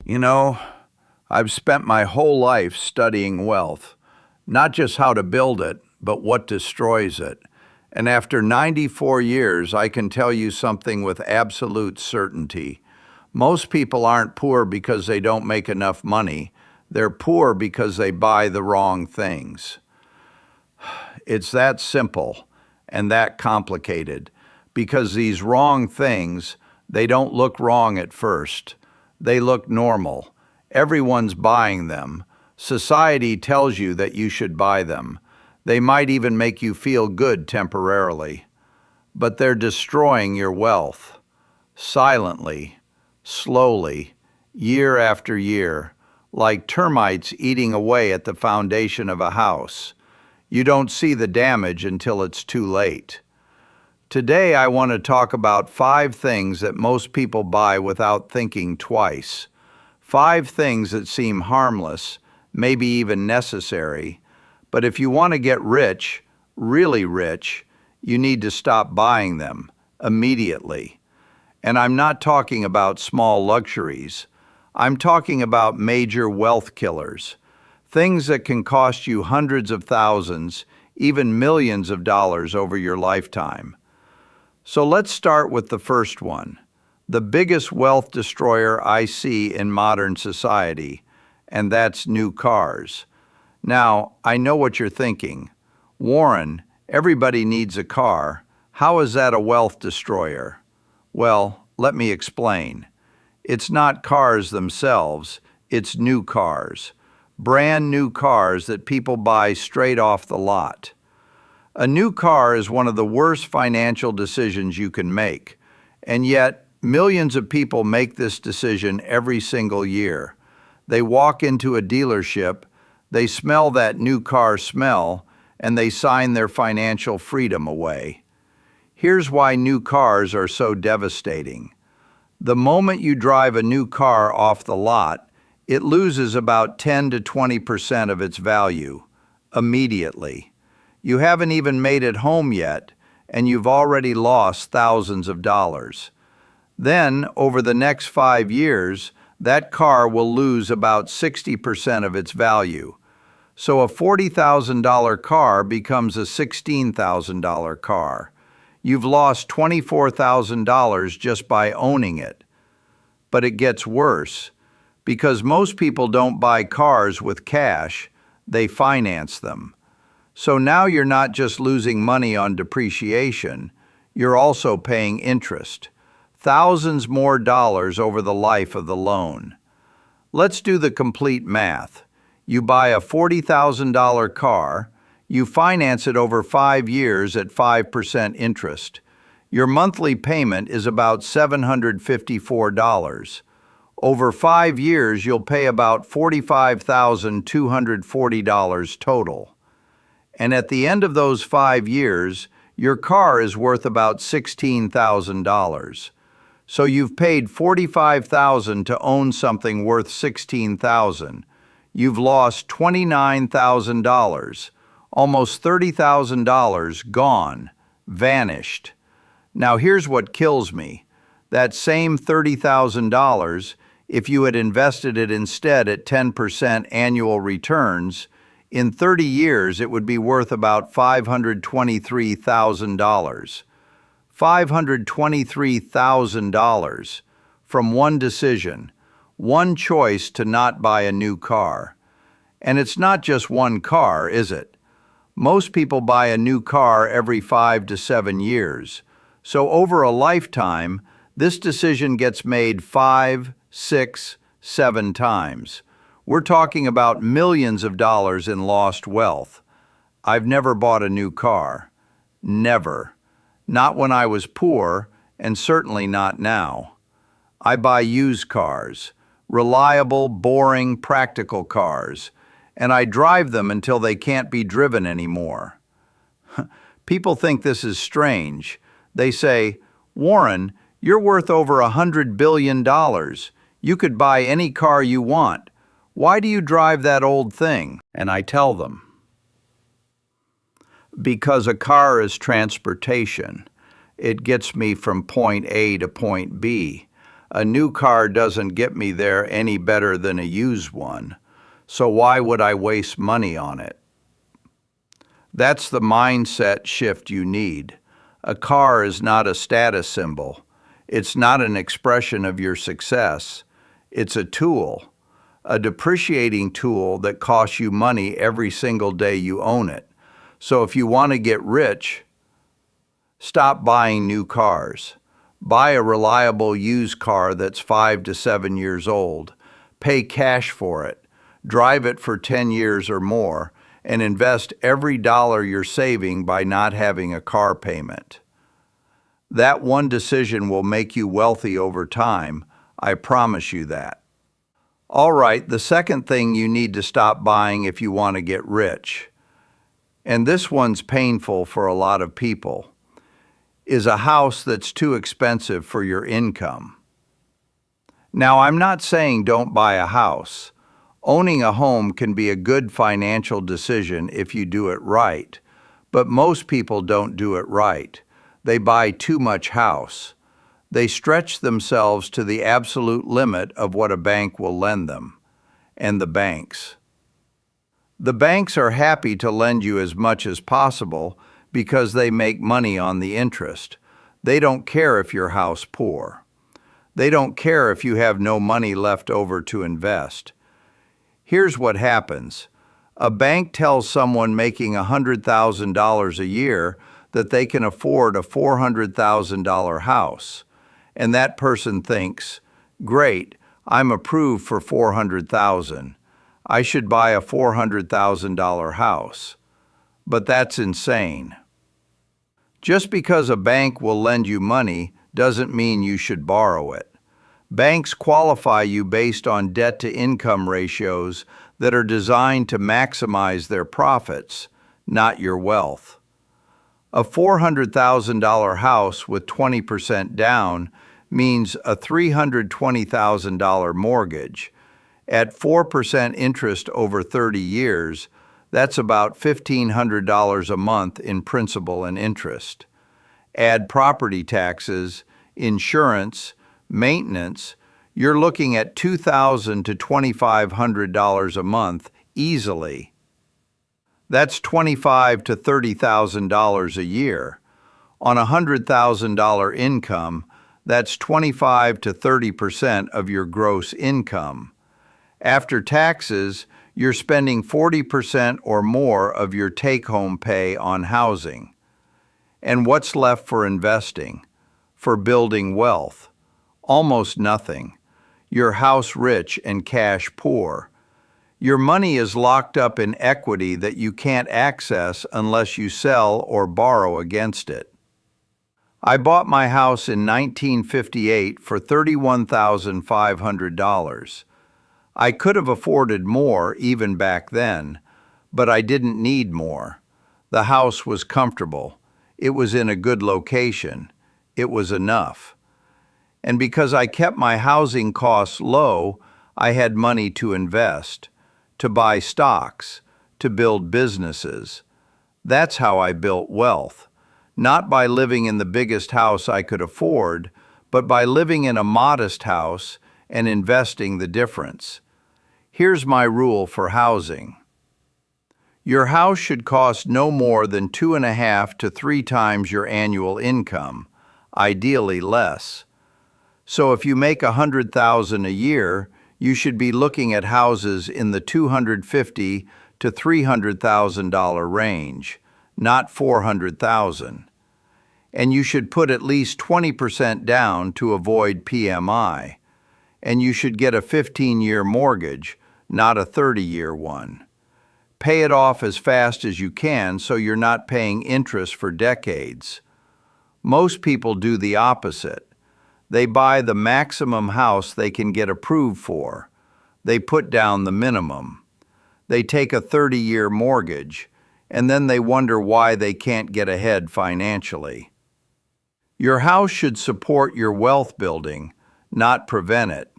You know, I've spent my whole life studying wealth, not just how to build it, but what destroys it. And after 94 years, I can tell you something with absolute certainty. Most people aren't poor because they don't make enough money. They're poor because they buy the wrong things. It's that simple and that complicated because these wrong things, they don't look wrong at first. They look normal. Everyone's buying them. Society tells you that you should buy them. They might even make you feel good temporarily. But they're destroying your wealth. Silently, slowly, year after year, like termites eating away at the foundation of a house. You don't see the damage until it's too late. Today, I want to talk about 5 things that most people buy without thinking twice. 5 things that seem harmless, maybe even necessary, but if you want to get rich, really rich, you need to stop buying them immediately. And I'm not talking about small luxuries. I'm talking about major wealth killers. Things that can cost you hundreds of thousands, even millions of dollars over your lifetime. So let's start with the first one, the biggest wealth destroyer I see in modern society, and that's new cars. Now, I know what you're thinking. Warren, everybody needs a car. How is that a wealth destroyer? Well, let me explain. It's not cars themselves, it's new cars. Brand new cars that people buy straight off the lot. A new car is one of the worst financial decisions you can make, and yet millions of people make this decision every single year. They walk into a dealership, they smell that new car smell, and they sign their financial freedom away. Here's why new cars are so devastating. The moment you drive a new car off the lot, it loses about 10 to 20% of its value immediately. You haven't even made it home yet, and you've already lost thousands of dollars. Then, over the next 5 years, that car will lose about 60% of its value. So a $40,000 car becomes a $16,000 car. You've lost $24,000 just by owning it. But it gets worse, because most people don't buy cars with cash, they finance them. So now you're not just losing money on depreciation, you're also paying interest. Thousands more dollars over the life of the loan. Let's do the complete math. You buy a $40,000 car, you finance it over 5 years at 5% interest. Your monthly payment is about $754. Over 5 years, you'll pay about $45,240 total. And at the end of those 5 years, your car is worth about $16,000. So you've paid $45,000 to own something worth $16,000. You've lost $29,000, almost $30,000 gone, vanished. Now here's what kills me. That same $30,000, if you had invested it instead at 10% annual returns, in 30 years, it would be worth about $523,000. $523,000 from one decision, one choice to not buy a new car. And it's not just one car, is it? Most people buy a new car every 5 to 7 years. So over a lifetime, this decision gets made 5, 6, 7 times. We're talking about millions of dollars in lost wealth. I've never bought a new car. Never. Not when I was poor, and certainly not now. I buy used cars, reliable, boring, practical cars, and I drive them until they can't be driven anymore. People think this is strange. They say, "Warren, you're worth over $100 billion. You could buy any car you want. Why do you drive that old thing?" And I tell them, because a car is transportation. It gets me from point A to point B. A new car doesn't get me there any better than a used one, so why would I waste money on it? That's the mindset shift you need. A car is not a status symbol. It's not an expression of your success. It's a tool, a depreciating tool that costs you money every single day you own it. So if you want to get rich, stop buying new cars. Buy a reliable used car that's 5 to 7 years old. Pay cash for it. Drive it for 10 years or more, and invest every dollar you're saving by not having a car payment. That one decision will make you wealthy over time. I promise you that. All right, the second thing you need to stop buying if you want to get rich, and this one's painful for a lot of people, is a house that's too expensive for your income. Now, I'm not saying don't buy a house. Owning a home can be a good financial decision if you do it right, but most people don't do it right. They buy too much house. They stretch themselves to the absolute limit of what a bank will lend them, and the banks. The banks are happy to lend you as much as possible because they make money on the interest. They don't care if your house poor. They don't care if you have no money left over to invest. Here's what happens. A bank tells someone making $100,000 a year that they can afford a $400,000 house. And that person thinks, great, I'm approved for $400,000. I should buy a $400,000 house. But that's insane. Just because a bank will lend you money doesn't mean you should borrow it. Banks qualify you based on debt-to-income ratios that are designed to maximize their profits, not your wealth. A $400,000 house with 20% down means a $320,000 mortgage. At 4% interest over 30 years, that's about $1,500 a month in principal and interest. Add property taxes, insurance, maintenance, you're looking at $2,000 to $2,500 a month easily. That's $25,000 to $30,000 a year. On a $100,000 income, that's 25 to 30% of your gross income. After taxes, you're spending 40% or more of your take-home pay on housing. And what's left for investing? For building wealth? Almost nothing. You're house rich and cash poor. Your money is locked up in equity that you can't access unless you sell or borrow against it. I bought my house in 1958 for $31,500. I could have afforded more even back then, but I didn't need more. The house was comfortable. It was in a good location. It was enough. And because I kept my housing costs low, I had money to invest, to buy stocks, to build businesses. That's how I built wealth. Not by living in the biggest house I could afford, but by living in a modest house and investing the difference. Here's my rule for housing. Your house should cost no more than 2.5 to 3 times your annual income, ideally less. So if you make $100,000 a year, you should be looking at houses in the $250,000 to $300,000 range, not $400,000. And you should put at least 20% down to avoid PMI. And you should get a 15-year mortgage, not a 30-year one. Pay it off as fast as you can so you're not paying interest for decades. Most people do the opposite. They buy the maximum house they can get approved for. They put down the minimum. They take a 30-year mortgage, and then they wonder why they can't get ahead financially. Your house should support your wealth building, not prevent it.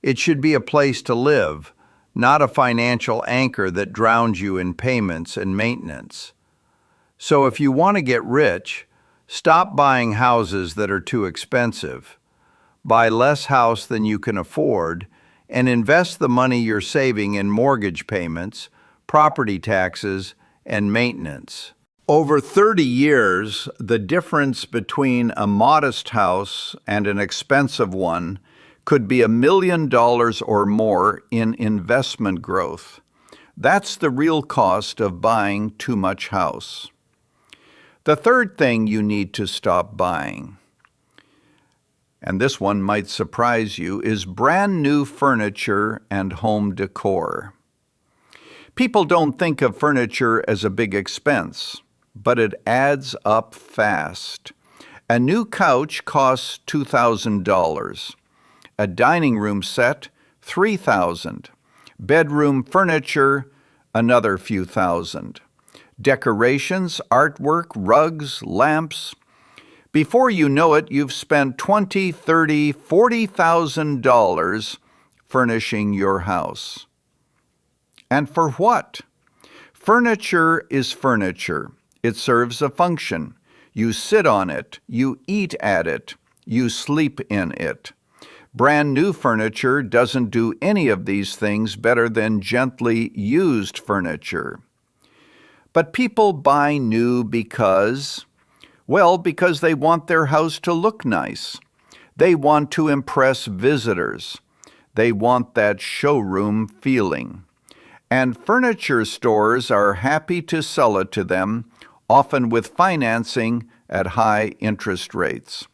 It should be a place to live, not a financial anchor that drowns you in payments and maintenance. So if you want to get rich, stop buying houses that are too expensive. buy less house than you can afford, and invest the money you're saving in mortgage payments, property taxes, and maintenance. Over 30 years, the difference between a modest house and an expensive one could be $1 million or more in investment growth. That's the real cost of buying too much house. The third thing you need to stop buying, and this one might surprise you, is brand new furniture and home decor. People don't think of furniture as a big expense, but it adds up fast. A new couch costs $2,000. A dining room set, $3,000. Bedroom furniture, another few thousand. Decorations, artwork, rugs, lamps. Before you know it, you've spent $20,000, $30,000, $40,000 furnishing your house. And for what? Furniture is furniture. It serves a function. You sit on it, you eat at it, you sleep in it. Brand new furniture doesn't do any of these things better than gently used furniture. But people buy new because they want their house to look nice. They want to impress visitors. They want that showroom feeling. And furniture stores are happy to sell it to them, often with financing at high interest rates.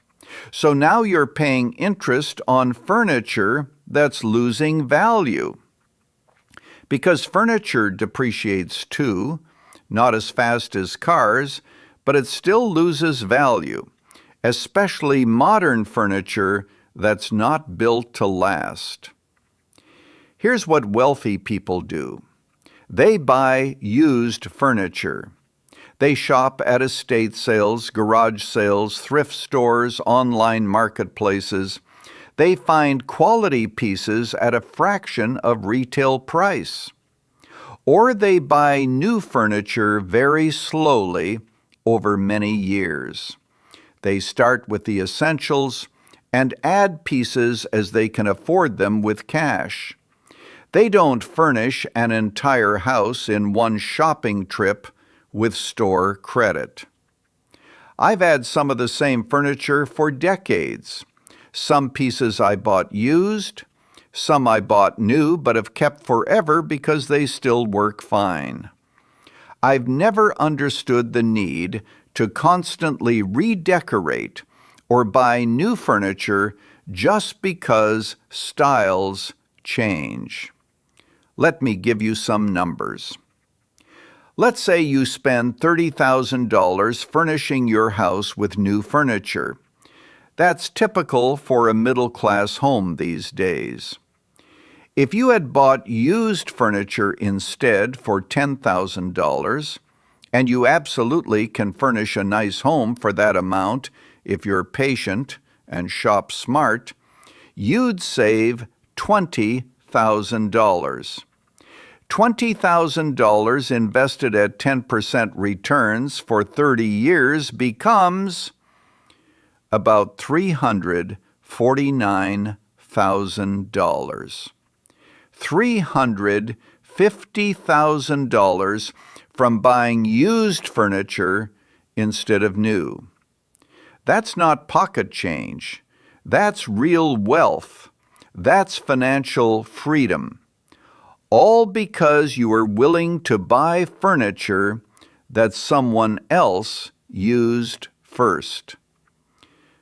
So now you're paying interest on furniture that's losing value. Because furniture depreciates too, not as fast as cars, but it still loses value, especially modern furniture that's not built to last. Here's what wealthy people do. They buy used furniture. They shop at estate sales, garage sales, thrift stores, online marketplaces. They find quality pieces at a fraction of retail price. Or they buy new furniture very slowly over many years. They start with the essentials and add pieces as they can afford them with cash. They don't furnish an entire house in one shopping trip with store credit. I've had some of the same furniture for decades. Some pieces I bought used, some I bought new but have kept forever because they still work fine. I've never understood the need to constantly redecorate or buy new furniture just because styles change. Let me give you some numbers. Let's say you spend $30,000 furnishing your house with new furniture. That's typical for a middle-class home these days. If you had bought used furniture instead for $10,000, and you absolutely can furnish a nice home for that amount if you're patient and shop smart, you'd save $20,000. $20,000 invested at 10% returns for 30 years becomes about $349,000. $350,000 from buying used furniture instead of new. That's not pocket change. That's real wealth. That's financial freedom. All because you are willing to buy furniture that someone else used first.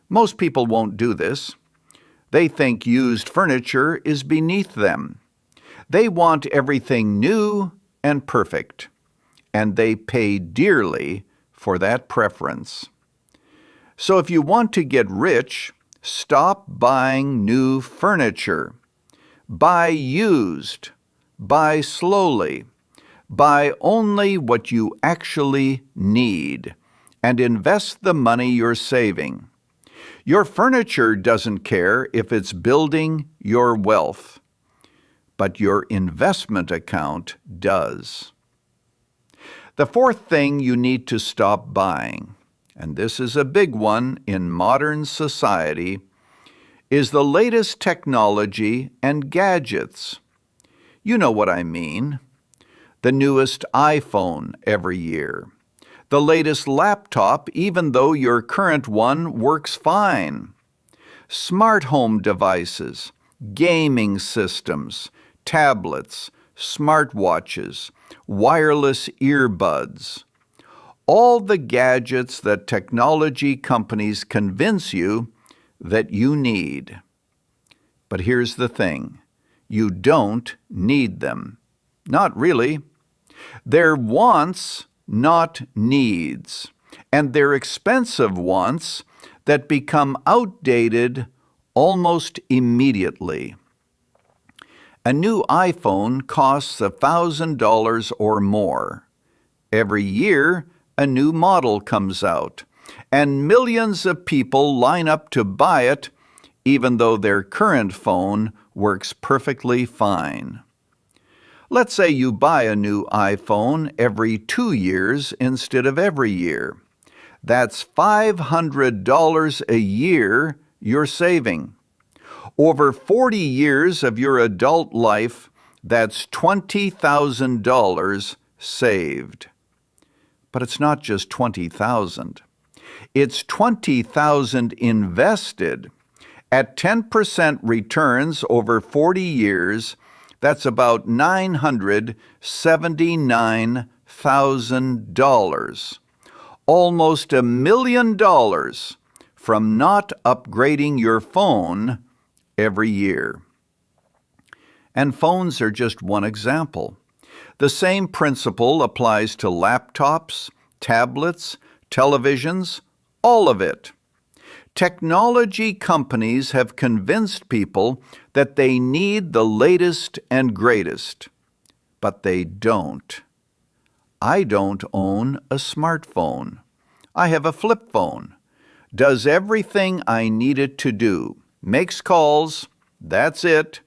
Most people won't do this. They think used furniture is beneath them. They want everything new and perfect, and they pay dearly for that preference. So if you want to get rich, stop buying new furniture. Buy used. Buy slowly. Buy only what you actually need, and invest the money you're saving. Your furniture doesn't care if it's building your wealth, but your investment account does. The fourth thing you need to stop buying, and this is a big one in modern society, is the latest technology and gadgets. You know what I mean. The newest iPhone every year. The latest laptop, even though your current one works fine. Smart home devices, gaming systems, tablets, smartwatches, wireless earbuds. All the gadgets that technology companies convince you that you need. But here's the thing. You don't need them. Not really. They're wants, not needs. And they're expensive wants that become outdated almost immediately. A new iPhone costs $1,000 or more. Every year, a new model comes out, and millions of people line up to buy it, even though their current phone works perfectly fine. Let's say you buy a new iPhone every 2 years instead of every year. That's $500 a year you're saving. Over 40 years of your adult life, that's $20,000 saved. But it's not just $20,000. It's $20,000 invested. At 10% returns over 40 years, that's about $979,000. Almost $1 million from not upgrading your phone every year. And phones are just one example. The same principle applies to laptops, tablets, televisions, all of it. Technology companies have convinced people that they need the latest and greatest, but they don't. I don't own a smartphone. I have a flip phone. Does everything I need it to do. Makes calls, that's it.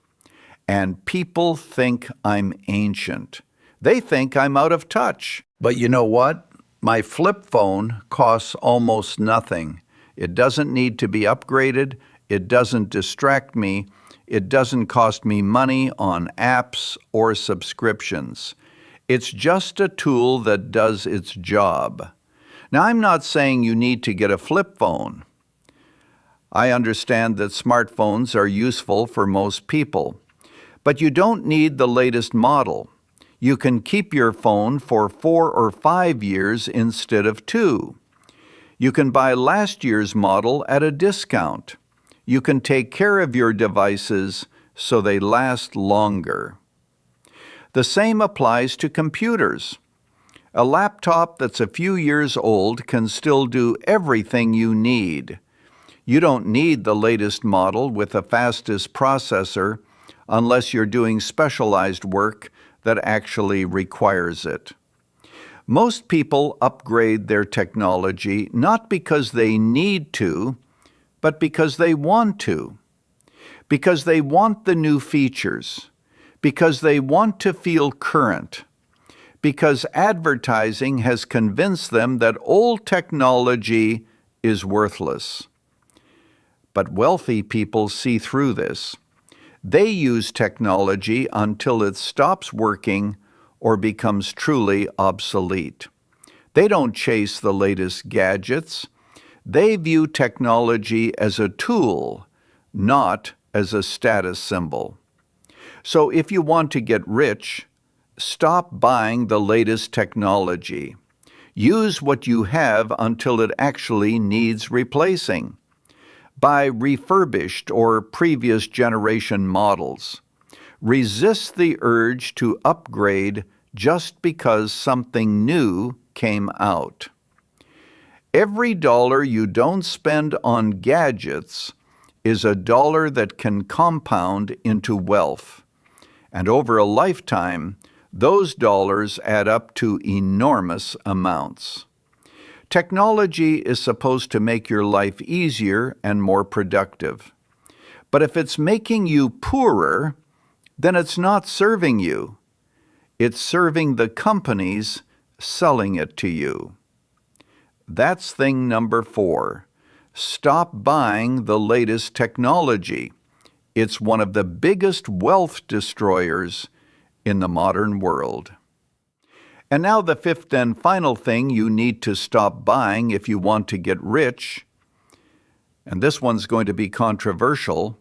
And people think I'm ancient. They think I'm out of touch. But you know what? My flip phone costs almost nothing. It doesn't need to be upgraded. It doesn't distract me. It doesn't cost me money on apps or subscriptions. It's just a tool that does its job. Now, I'm not saying you need to get a flip phone. I understand that smartphones are useful for most people. But you don't need the latest model. You can keep your phone for 4 or 5 years instead of 2. You can buy last year's model at a discount. You can take care of your devices so they last longer. The same applies to computers. A laptop that's a few years old can still do everything you need. You don't need the latest model with the fastest processor unless you're doing specialized work that actually requires it. Most people upgrade their technology not because they need to, but because they want to. Because they want the new features. Because they want to feel current. Because advertising has convinced them that old technology is worthless. But wealthy people see through this. They use technology until it stops working or becomes truly obsolete. They don't chase the latest gadgets. They view technology as a tool, not as a status symbol. So if you want to get rich, stop buying the latest technology. Use what you have until it actually needs replacing. Buy refurbished or previous generation models. Resist the urge to upgrade just because something new came out. Every dollar you don't spend on gadgets is a dollar that can compound into wealth. And over a lifetime, those dollars add up to enormous amounts. Technology is supposed to make your life easier and more productive. But if it's making you poorer, then it's not serving you. It's serving the companies selling it to you. That's thing number 4. Stop buying the latest technology. It's one of the biggest wealth destroyers in the modern world. And now the fifth and final thing you need to stop buying if you want to get rich, and this one's going to be controversial,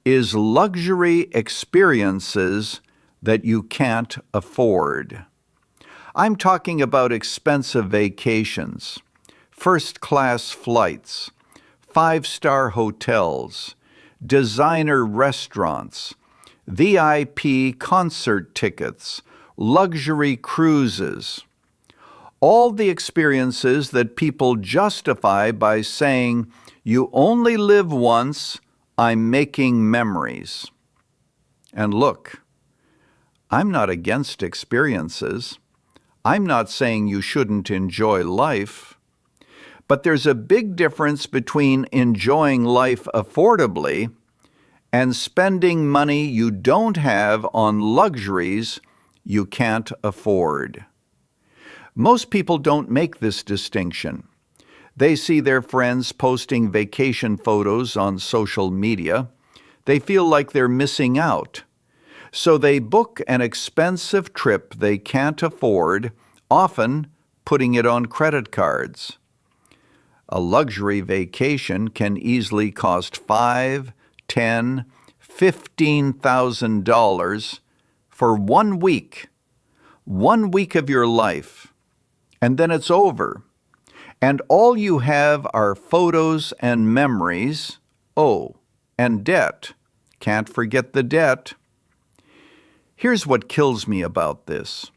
is luxury experiences that you can't afford. I'm talking about expensive vacations, first-class flights, five-star hotels, designer restaurants, VIP concert tickets, luxury cruises. All the experiences that people justify by saying, "You only live once, I'm making memories." And look, I'm not against experiences. I'm not saying you shouldn't enjoy life. But there's a big difference between enjoying life affordably and spending money you don't have on luxuries you can't afford. Most people don't make this distinction. They see their friends posting vacation photos on social media. They feel like they're missing out. So they book an expensive trip they can't afford, often putting it on credit cards. A luxury vacation can easily cost $5,000, $10,000, $15,000 for 1 week. 1 week of your life. And then it's over. And all you have are photos and memories. Oh, and debt. Can't forget the debt. Here's what kills me about this.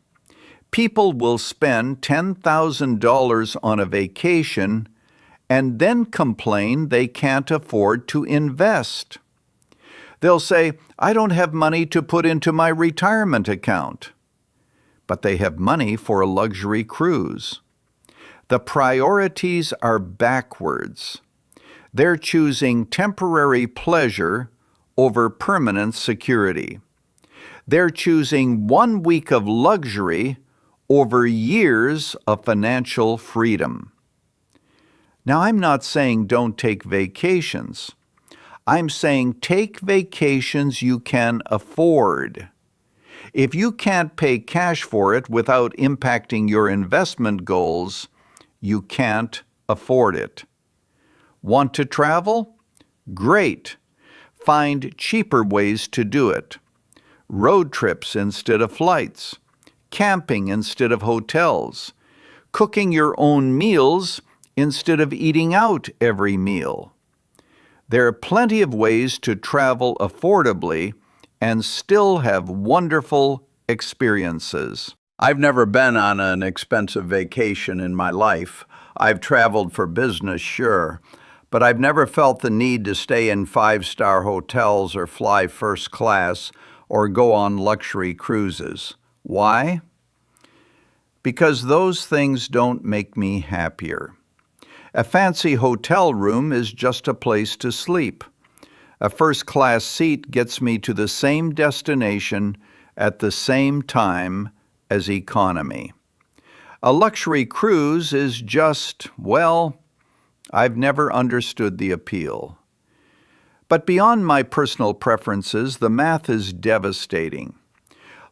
People will spend $10,000 on a vacation and then complain they can't afford to invest. They'll say, "I don't have money to put into my retirement account." But they have money for a luxury cruise. The priorities are backwards. They're choosing temporary pleasure over permanent security. They're choosing 1 week of luxury over years of financial freedom. Now, I'm not saying don't take vacations. I'm saying take vacations you can afford. If you can't pay cash for it without impacting your investment goals, you can't afford it. Want to travel? Great. Find cheaper ways to do it. Road trips instead of flights. Camping instead of hotels. Cooking your own meals instead of eating out every meal. There are plenty of ways to travel affordably and still have wonderful experiences. I've never been on an expensive vacation in my life. I've traveled for business, sure, but I've never felt the need to stay in five-star hotels or fly first class or go on luxury cruises. Why? Because those things don't make me happier. A fancy hotel room is just a place to sleep. A first-class seat gets me to the same destination at the same time as economy. A luxury cruise is just, well, I've never understood the appeal. But beyond my personal preferences, the math is devastating.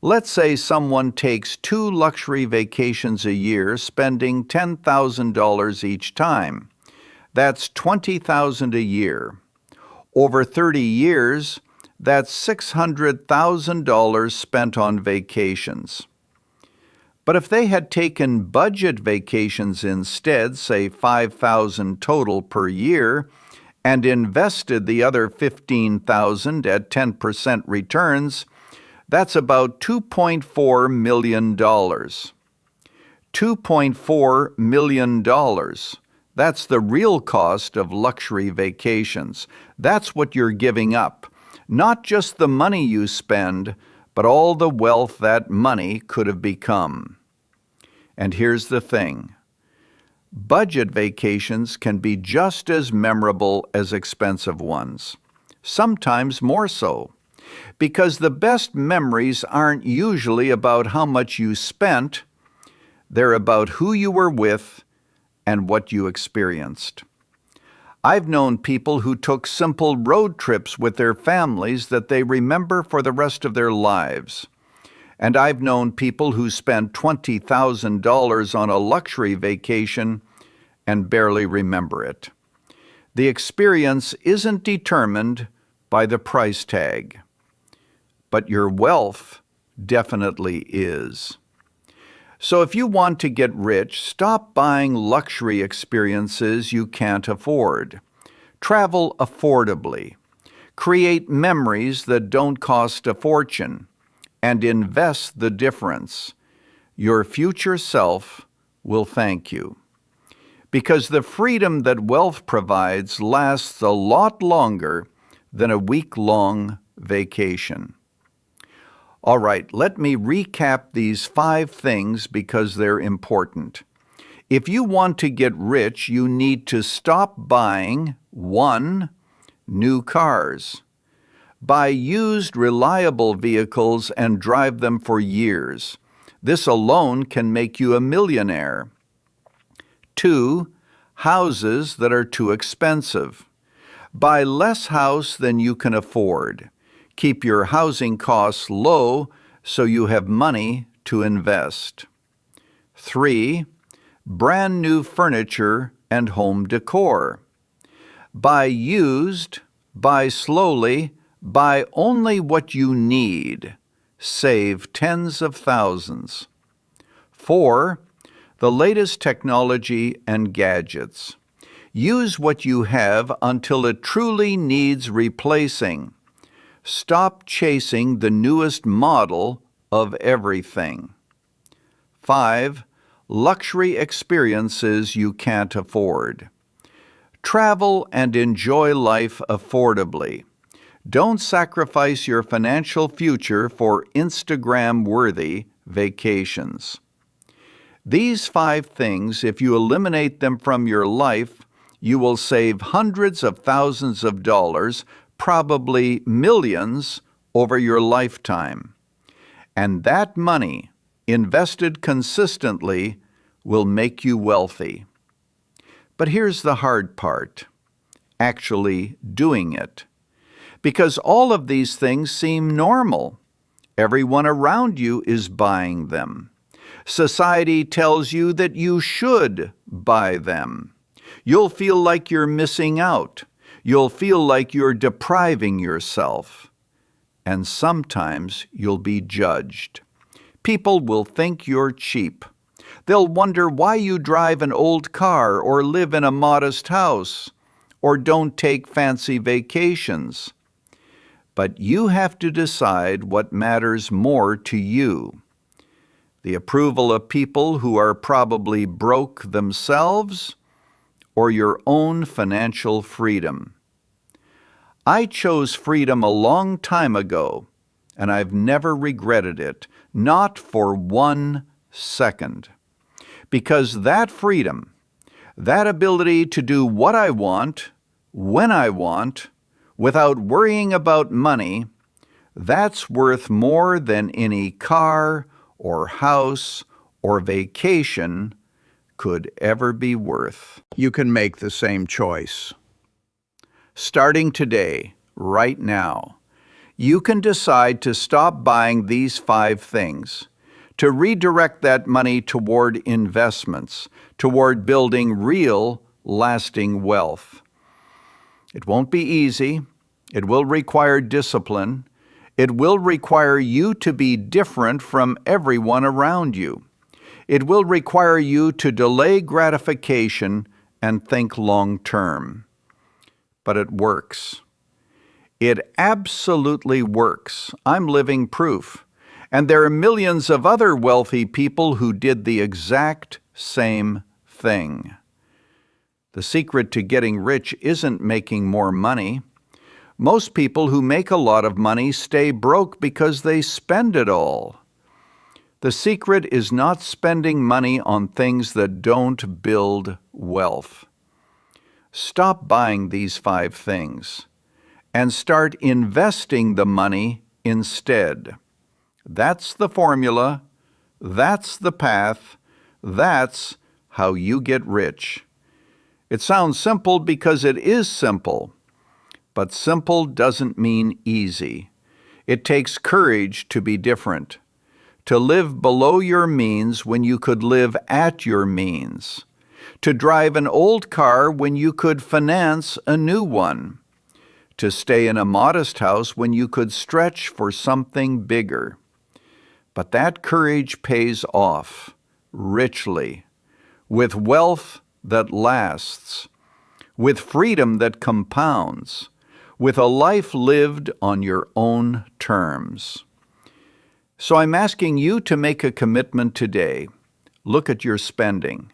Let's say someone takes 2 luxury vacations a year, spending $10,000 each time. That's $20,000 a year. Over 30 years, that's $600,000 spent on vacations. But if they had taken budget vacations instead, say $5,000 total per year, and invested the other $15,000 at 10% returns, that's about $2.4 million. $2.4 million. That's the real cost of luxury vacations. That's what you're giving up. Not just the money you spend, but all the wealth that money could have become. And here's the thing. Budget vacations can be just as memorable as expensive ones, sometimes more so, because the best memories aren't usually about how much you spent, they're about who you were with and what you experienced. I've known people who took simple road trips with their families that they remember for the rest of their lives. And I've known people who spent $20,000 on a luxury vacation and barely remember it. The experience isn't determined by the price tag, but your wealth definitely is. So if you want to get rich, stop buying luxury experiences you can't afford. Travel affordably. Create memories that don't cost a fortune, and invest the difference. Your future self will thank you. Because the freedom that wealth provides lasts a lot longer than a week-long vacation. All right, let me recap these 5 things because they're important. If you want to get rich, you need to stop buying 1. New cars. Buy used, reliable vehicles and drive them for years. This alone can make you a millionaire. 2. Houses that are too expensive. Buy less house than you can afford. Keep your housing costs low so you have money to invest. 3. Brand new furniture and home decor. Buy used, buy slowly, buy only what you need. Save tens of thousands. 4. The latest technology and gadgets. Use what you have until it truly needs replacing. Stop chasing the newest model of everything. 5. Luxury experiences you can't afford. Travel and enjoy life affordably. Don't sacrifice your financial future for Instagram-worthy vacations. These 5 things, if you eliminate them from your life, you will save hundreds of thousands of dollars, probably millions, over your lifetime. And that money, invested consistently, will make you wealthy. But here's the hard part: actually doing it. Because all of these things seem normal. Everyone around you is buying them. Society tells you that you should buy them. You'll feel like you're missing out. You'll feel like you're depriving yourself. And sometimes you'll be judged. People will think you're cheap. They'll wonder why you drive an old car or live in a modest house or don't take fancy vacations. But you have to decide what matters more to you: the approval of people who are probably broke themselves, or your own financial freedom. I chose freedom a long time ago, and I've never regretted it, not for 1 second. Because that freedom, that ability to do what I want, when I want, without worrying about money, that's worth more than any car or house or vacation could ever be worth. You can make the same choice. Starting today, right now, you can decide to stop buying these 5 things, to redirect that money toward investments, toward building real, lasting wealth. It won't be easy. It will require discipline. It will require you to be different from everyone around you. It will require you to delay gratification and think long term. But it works. It absolutely works. I'm living proof. And there are millions of other wealthy people who did the exact same thing. The secret to getting rich isn't making more money. Most people who make a lot of money stay broke because they spend it all. The secret is not spending money on things that don't build wealth. Stop buying these 5 things and start investing the money instead. That's the formula. That's the path. That's how you get rich. It sounds simple because it is simple, but simple doesn't mean easy. It takes courage to be different, to live below your means when you could live at your means, to drive an old car when you could finance a new one, to stay in a modest house when you could stretch for something bigger. But that courage pays off richly, with wealth that lasts, with freedom that compounds, with a life lived on your own terms. So I'm asking you to make a commitment today. Look at your spending.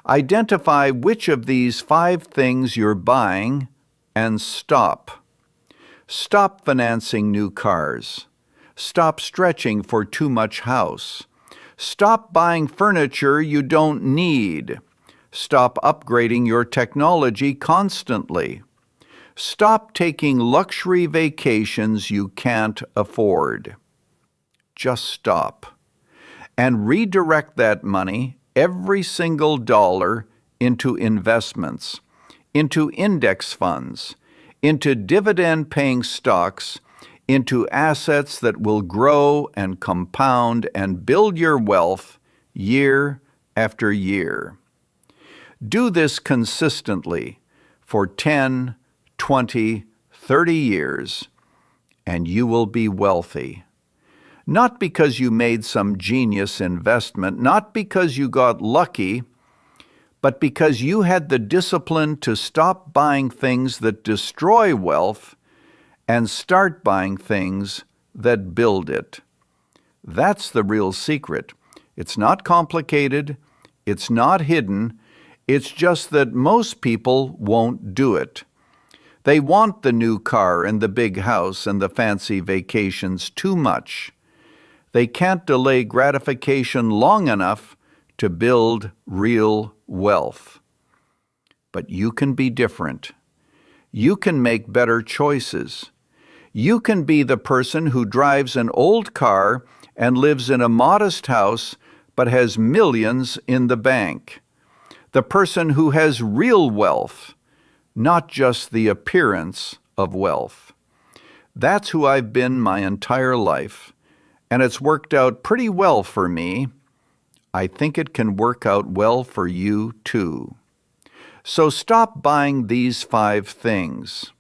Identify which of these 5 things you're buying and stop. Stop financing new cars. Stop stretching for too much house. Stop buying furniture you don't need. Stop upgrading your technology constantly. Stop taking luxury vacations you can't afford. Just stop. And redirect that money, every single dollar, into investments, into index funds, into dividend-paying stocks, into assets that will grow and compound and build your wealth year after year. Do this consistently for 10, 20, 30 years, and you will be wealthy. Not because you made some genius investment, not because you got lucky, but because you had the discipline to stop buying things that destroy wealth and start buying things that build it. That's the real secret. It's not complicated. It's not hidden. It's just that most people won't do it. They want the new car and the big house and the fancy vacations too much. They can't delay gratification long enough to build real wealth. But you can be different. You can make better choices. You can be the person who drives an old car and lives in a modest house but has millions in the bank. The person who has real wealth, not just the appearance of wealth. That's who I've been my entire life, and it's worked out pretty well for me. I think it can work out well for you too. So stop buying these 5 things.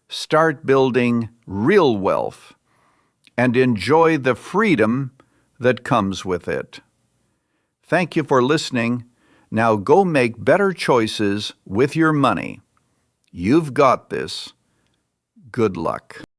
Start building real wealth and enjoy the freedom that comes with it. Thank you for listening. Now go make better choices with your money. You've got this. Good luck.